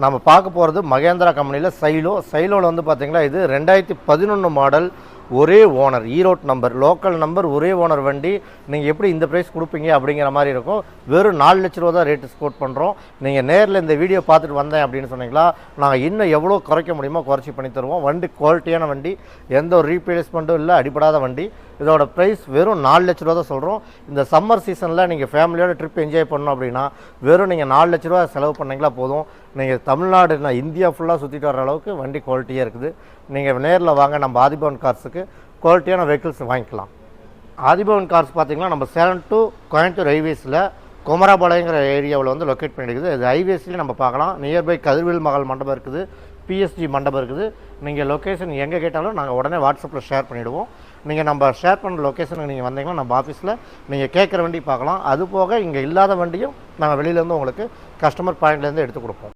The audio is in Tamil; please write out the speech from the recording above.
நம்ம பார்க்க போகிறது மகேந்திரா கம்பெனியில் சைலோவில் வந்து பார்த்திங்கன்னா இது 2011 மாடல், ஒரே owner, Erode number, local number, ஒரே ஓனர் வண்டி. நீங்கள் எப்படி இந்த ப்ரைஸ் கொடுப்பீங்க அப்படிங்கிற மாதிரி இருக்கும். வெறும் 4 லட்ச ரூபா தான் ரேட்டு ஸ்கோட் பண்ணுறோம். நீங்கள் நேரில் இந்த வீடியோ பார்த்துட்டு வந்தேன் அப்படின்னு சொன்னீங்களா, நாங்கள் இன்னும் எவ்வளோ குறைக்க முடியுமோ குறைச்சி பண்ணி தருவோம். வண்டி குவாலிட்டியான வண்டி, எந்த ஒரு ரீப்ளேஸ்மெண்ட்டும் இல்லை, அடிப்படாத வண்டி. இதோட ப்ரைஸ் வெறும் 4 லட்ச ரூபா தான் சொல்கிறோம். இந்த சம்மர் சீசனில் நீங்கள் ஃபேமிலியோட ட்ரிப் என்ஜாய் பண்ணணும் அப்படின்னா வெறும் நீங்கள் 4 லட்ச ரூபா செலவு பண்ணிங்களா போதும். நீங்கள் தமிழ்நாடு, இந்தியா ஃபுல்லாக சுற்றிட்டு வர அளவுக்கு வண்டி குவாலிட்டியாக இருக்குது. நீங்கள் நேரில் வாங்க, நம்ம ஆதிபவன் கார்ஸுக்கு குவாலிட்டியான வெஹிக்கிள்ஸ் வாங்கிக்கலாம். ஆதிபவன் கார்ஸ் பார்த்திங்கன்னா நம்ம சேலம் டு கோயம்புத்தூர் ஹைவேஸில் குமராபாளையங்கிற ஏரியாவில் வந்து லொக்கேட் பண்ணியிருக்குது. இது ஹைவேஸ்லேயும் நம்ம பார்க்கலாம். நியர்பை கதிர்வேல் மகள் மண்டபம் இருக்குது, பிஎஸ்ஜி மண்டபம் இருக்குது. நீங்கள் லொக்கேஷன் எங்கே கேட்டாலும் நாங்கள் உடனே வாட்ஸ்அப்பில் ஷேர் பண்ணிவிடுவோம். நீங்கள் நம்ம ஷேர் பண்ணுற லொக்கேஷனுக்கு நீங்கள் வந்தீங்கன்னா நம்ம ஆஃபீஸில் நீங்கள் கேட்குற வண்டி பார்க்கலாம். அது போக இங்கே இல்லாத வண்டியும் நாங்கள் வெளியிலேருந்து உங்களுக்கு கஸ்டமர் பாயிண்ட்லேருந்து எடுத்து கொடுப்போம்.